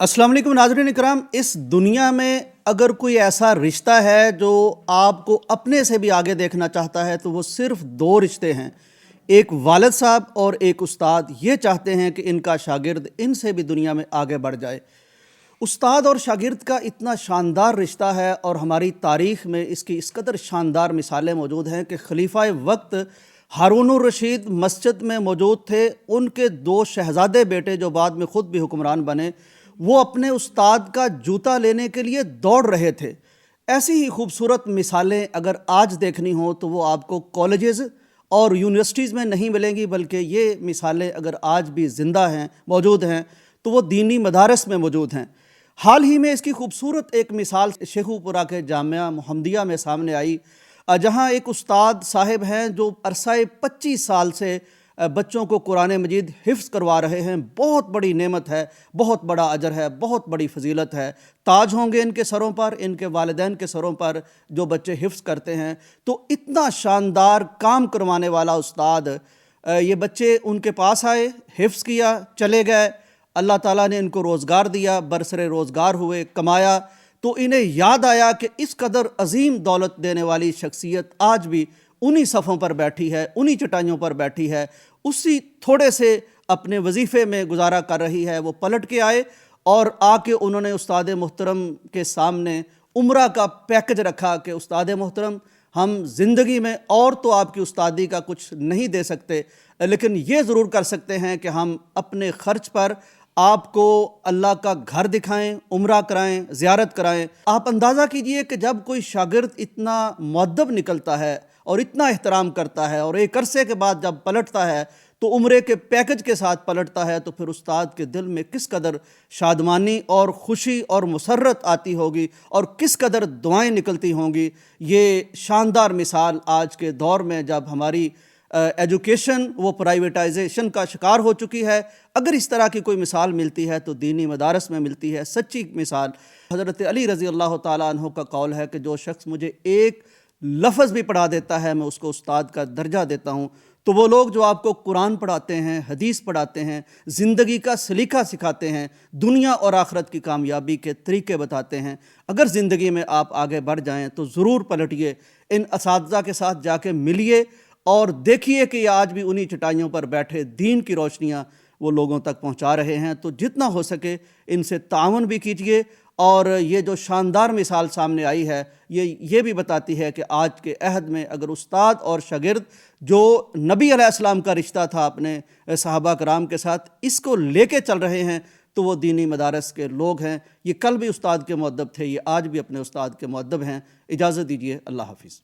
अस्सलाम वालेकुम नाज़रीन इकराम। इस दुनिया में अगर कोई ऐसा रिश्ता है जो आपको अपने से भी आगे देखना चाहता है तो वो सिर्फ दो रिश्ते हैं, एक वालिद साहब और एक उस्ताद। ये चाहते हैं कि इनका शागिर्द इनसे भी दुनिया में आगे बढ़ जाए। उस्ताद और शागिर्द का इतना शानदार रिश्ता है और हमारी तारीख़ में इसकी इस कदर शानदार मिसालें मौजूद हैं कि खलीफा वक्त हारून रशीद मस्जिद में मौजूद थे। उनके दो शहज़ादे बेटे जो बाद में ख़ुद भी हुक्मरान बने, वो अपने उस्ताद का जूता लेने के लिए दौड़ रहे थे। ऐसी ही खूबसूरत मिसालें अगर आज देखनी हो तो वो आपको कॉलेजेस और यूनिवर्सिटीज़ में नहीं मिलेंगी, बल्कि ये मिसालें अगर आज भी ज़िंदा हैं, मौजूद हैं, तो वो दीनी मदारस में मौजूद हैं। हाल ही में इसकी खूबसूरत एक मिसाल शेखुपुरा के जामिया मुहम्मदिया में सामने आई, जहाँ एक उस्ताद साहिब हैं जो अरसाए 25 साल से बच्चों को कुरान मजीद हिफ्ज़ करवा रहे हैं। बहुत बड़ी नेमत है, बहुत बड़ा अजर है, बहुत बड़ी फजीलत है। ताज होंगे इनके सरों पर, इनके वालिदैन के सरों पर जो बच्चे हिफ्ज़ करते हैं। तो इतना शानदार काम करवाने वाला उस्ताद, ये बच्चे उनके पास आए, हिफ्ज़ किया, चले गए। अल्लाह ताला ने इनको रोज़गार दिया, बरसरे रोज़गार हुए, कमाया। तो इन्हें याद आया कि इस कदर अजीम दौलत देने वाली शख्सियत आज भी उन्हीं सफ़ों पर बैठी है, उन्हीं चटाइयों पर बैठी है, उसी थोड़े से अपने वजीफ़े में गुजारा कर रही है। वो पलट के आए और आके उन्होंने उस्ताद मोहतरम के सामने उम्रा का पैकेज रखा कि उस्ताद मोहतरम, हम ज़िंदगी में और तो आपकी उस्तादी का कुछ नहीं दे सकते, लेकिन ये ज़रूर कर सकते हैं कि हम अपने ख़र्च पर आपको अल्लाह का घर दिखाएं, उम्रा कराएं, ज़ियारत कराएं। आप अंदाज़ा कीजिए कि जब कोई शागिर्द इतना मुअद्दब निकलता है और इतना एहतराम करता है और एक अरसे के बाद जब पलटता है तो उम्रे के पैकेज के साथ पलटता है, तो फिर उस्ताद के दिल में किस कदर शादमानी और ख़ुशी और मुसर्रत आती होगी और किस कदर दुआएं निकलती होंगी। ये शानदार मिसाल आज के दौर में जब हमारी एजुकेशन वो प्राइवेटाइजेशन का शिकार हो चुकी है, अगर इस तरह की कोई मिसाल मिलती है तो दीनी मदारस में मिलती है। सच्ची मिसाल हज़रत अली रज़ी अल्लाह ताला अन्हु का कौल है कि जो शख्स मुझे एक लफ्ज़ भी पढ़ा देता है मैं उसको उस्ताद का दर्जा देता हूँ। तो वो लोग जो आपको कुरान पढ़ाते हैं, हदीस पढ़ाते हैं, ज़िंदगी का सलीका सिखाते हैं, दुनिया और आखिरत की कामयाबी के तरीके बताते हैं, अगर ज़िंदगी में आप आगे बढ़ जाएं तो ज़रूर पलटिए, इन असातिज़ा के साथ जाके मिलिए और देखिए कि ये आज भी उन्हीं चटाइयों पर बैठे दीन की रोशनियाँ वो लोगों तक पहुँचा रहे हैं। तो जितना हो सके इनसे तावन भी कीजिए। और ये जो शानदार मिसाल सामने आई है ये भी बताती है कि आज के अहद में अगर उस्ताद और शागिर्द जो नबी अलैहिस्सलाम का रिश्ता था अपने सहाबा कराम के साथ, इसको लेके चल रहे हैं तो वो दीनी मदारस के लोग हैं। ये कल भी उस्ताद के मुअद्दब थे, ये आज भी अपने उस्ताद के मुअद्दब हैं। इजाज़त दीजिए, अल्लाह हाफिज़।